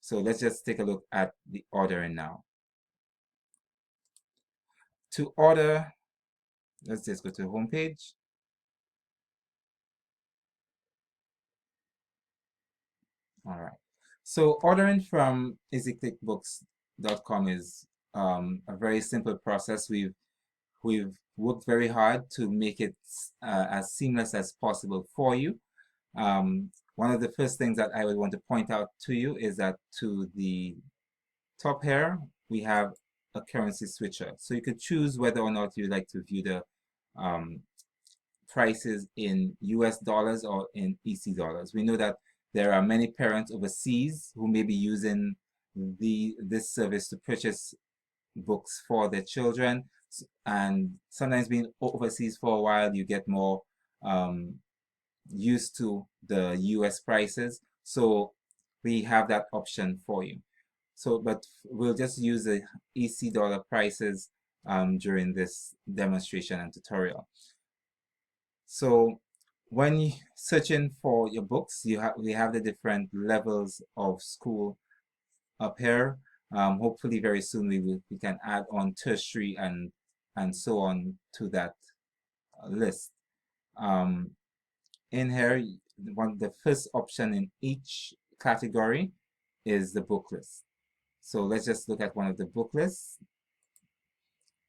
So let's just take a look at the ordering now. To order, let's just go to the home page. All right. So ordering from easyclickbooks.com is a very simple process. We've worked very hard to make it as seamless as possible for you. One of the first things that I would want to point out to you is that to the top here, we have a currency switcher. So you could choose whether or not you'd like to view the um, prices in US dollars or in EC dollars. We know that there are many parents overseas who may be using this service to purchase books for their children, and sometimes being overseas for a while, you get more used to the US prices. So we have that option for you. So, but we'll just use the EC dollar prices during this demonstration and tutorial. So when you searching for your books, we have the different levels of school up here. Hopefully very soon we can add on tertiary and so on to that list. In here, the first option in each category is the book list. So let's just look at one of the book lists.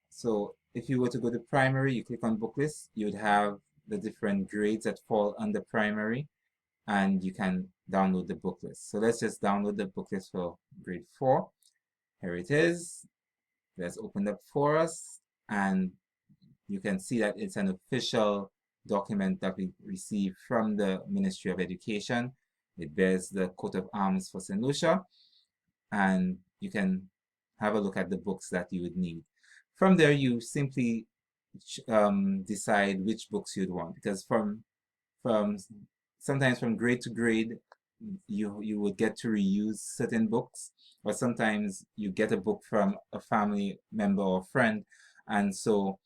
So if you were to go to primary, you click on book list, you would have the different grades that fall under primary, and you can download the book list. So let's just download the book list for grade 4. Here it is. Let's open up for us, and you can see that it's an official document that we received from the Ministry of Education. It bears the coat of arms for St. Lucia, and you can have a look at the books that you would need. From there, you simply decide which books you'd want, because from sometimes from grade to grade, you would get to reuse certain books, or sometimes you get a book from a family member or friend, and so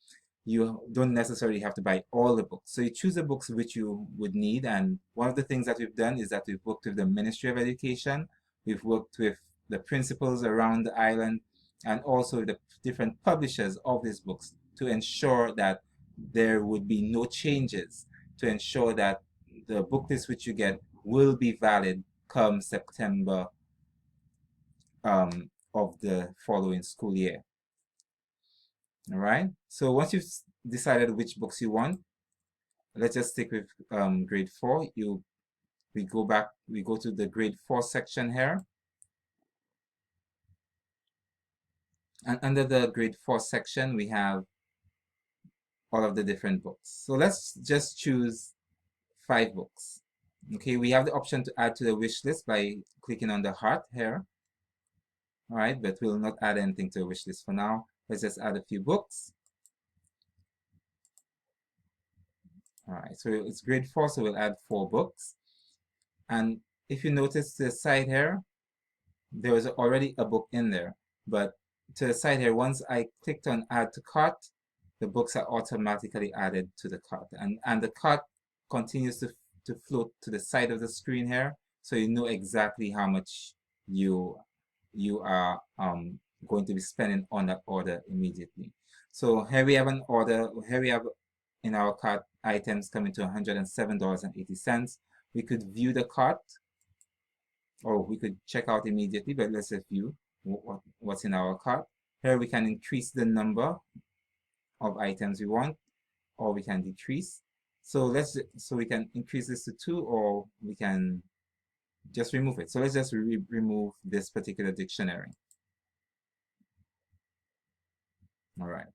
you don't necessarily have to buy all the books. So you choose the books which you would need, and one of the things that we've done is that we've worked with the Ministry of Education, we've worked with the principals around the island, and also the different publishers of these books to ensure that there would be no changes, to ensure that the book list which you get will be valid come September of the following school year. All right, so once you've decided which books you want, let's just stick with grade 4. We go to the grade 4 section here, and under the grade 4 section we have all of the different books. So let's just choose 5 books. Okay, we have the option to add to the wish list by clicking on the heart here. All right, but we'll not add anything to the wish list for now. Let's just add a few books. All right, so it's grade 4, so we'll add 4 books. And if you notice to the side here, there was already a book in there, but to the side here, once I clicked on add to cart, the books are automatically added to the cart, and the cart continues to float to the side of the screen here, so you know exactly how much you are going to be spending on that order immediately. So here we have an order. Here we have in our cart items coming to $107.80. We could view the cart, or we could check out immediately, but let's just view what's in our cart. Here we can increase the number of items we want, or we can decrease. So we can increase this to 2, or we can just remove it. So let's just remove this particular dictionary. All right.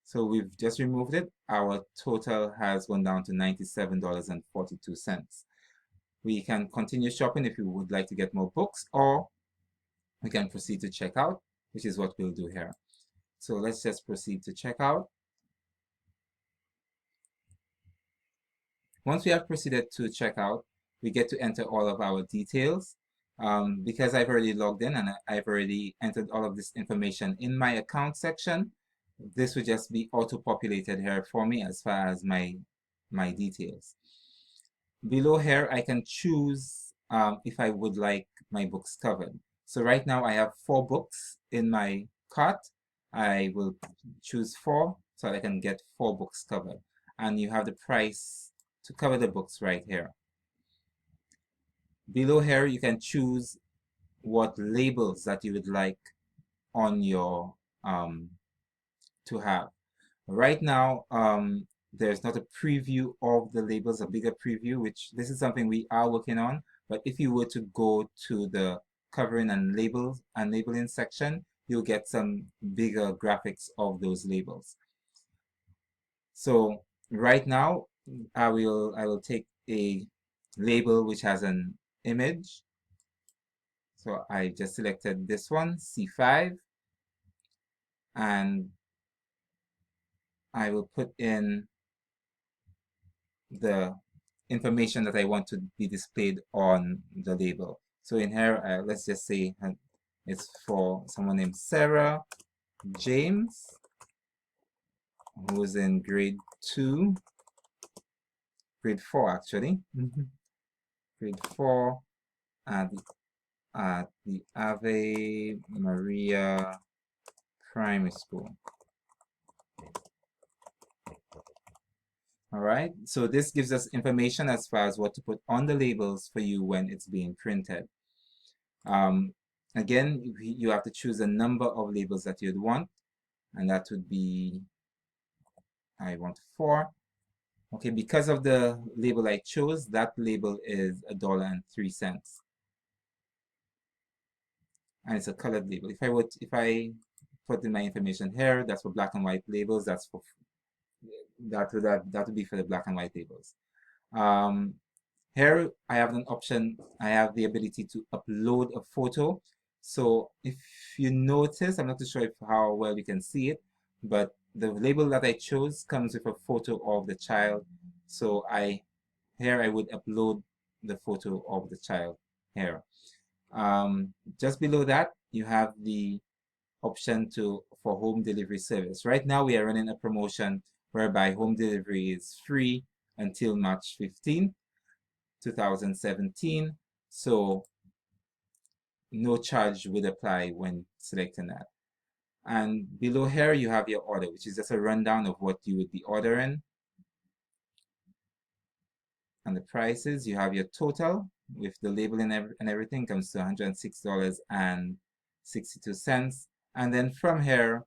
So we've just removed it. Our total has gone down to $97.42. We can continue shopping if you would like to get more books, or we can proceed to checkout, which is what we'll do here. So let's just proceed to checkout. Once we have proceeded to checkout, we get to enter all of our details. Because I've already logged in and I've already entered all of this information in my account section, this will just be auto-populated here for me as far as my details. Below here, I can choose if I would like my books covered. So right now I have 4 books in my cart. I will choose 4 so I can get 4 books covered. And you have the price to cover the books right here. Below here, you can choose what labels that you would like on your to have. Right now, there's not a preview of the labels, a bigger preview, which this is something we are working on. But if you were to go to the covering and labels and labeling section, you'll get some bigger graphics of those labels. So right now, I will take a label which has an image. So I just selected this one, C5, and I will put in the information that I want to be displayed on the label. So in here, let's just say it's for someone named Sarah James, who's in grade 4 actually, grade 4 at the Ave Maria Primary School. All right, so this gives us information as far as what to put on the labels for you when it's being printed. Again, you have to choose a number of labels that you'd want, and that would be, I want 4. Okay, because of the label I chose, that label is $1.03. And it's a colored label. If I put in my information here, that's for black and white labels, that would be for the black and white labels. Here I have an option, I have the ability to upload a photo. So if you notice, I'm not too sure how well you can see it, but the label that I chose comes with a photo of the child. So here I would upload the photo of the child here. Just below that, you have the option for home delivery service. Right now we are running a promotion whereby home delivery is free until March 15th. 2017, so no charge would apply when selecting that. And below here you have your order, which is just a rundown of what you would be ordering. And the prices, you have your total with the labeling and everything comes to $106.62. And then from here,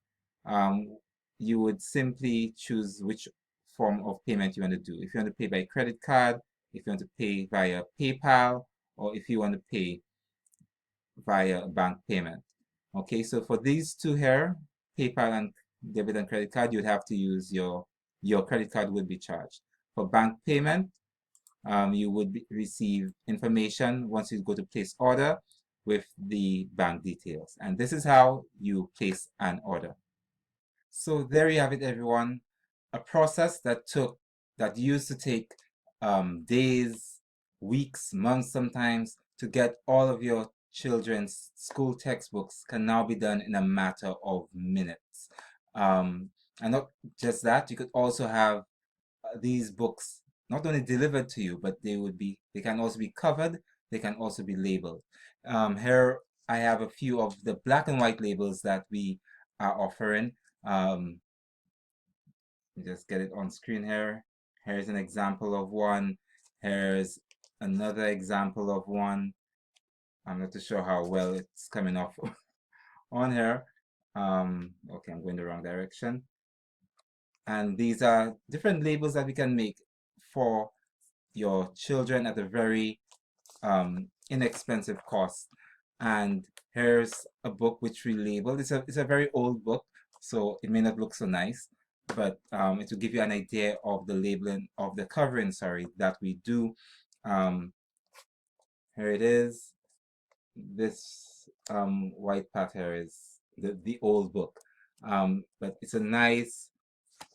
you would simply choose which form of payment you want to do. If you want to pay by credit card, if you want to pay via PayPal, or if you want to pay via bank payment. Okay, so for these two here, PayPal and debit and credit card, you'd have to use your credit card would be charged. For bank payment, you would receive information once you go to place order with the bank details. And this is how you place an order. So there you have it, everyone. A process that used to take days, weeks, months sometimes to get all of your children's school textbooks can now be done in a matter of minutes. And not just that, you could also have these books not only delivered to you, but they can also be covered, they can also be labeled. Here I have a few of the black and white labels that we are offering. Just get it on screen here. Here's an example of one. Here's another example of one. I'm not too sure how well it's coming off on here. Okay, I'm going the wrong direction. And these are different labels that we can make for your children at a very inexpensive cost. And here's a book which we labeled. It's a very old book, so it may not look so nice, but it will give you an idea of the labeling of the covering, sorry, that we do. Here it is. This white part here is the old book, but it's a nice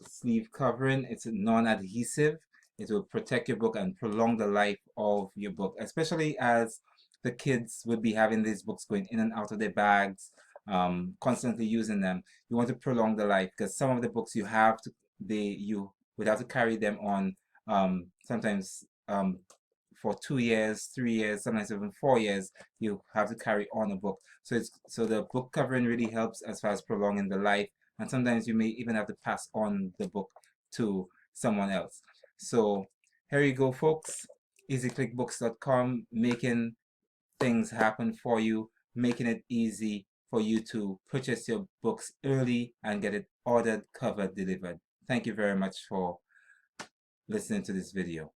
sleeve covering. It's non-adhesive. It will protect your book and prolong the life of your book, especially as the kids would be having these books going in and out of their bags, constantly using them. You want to prolong the life because some of the books you would have to carry them on sometimes for 2 years, 3 years, sometimes even 4 years, you have to carry on a book. So the book covering really helps as far as prolonging the life, and sometimes you may even have to pass on the book to someone else. So here you go, folks. EasyClickBooks.com, making things happen for you, making it easy for you to purchase your books early and get it ordered, covered, delivered. Thank you very much for listening to this video.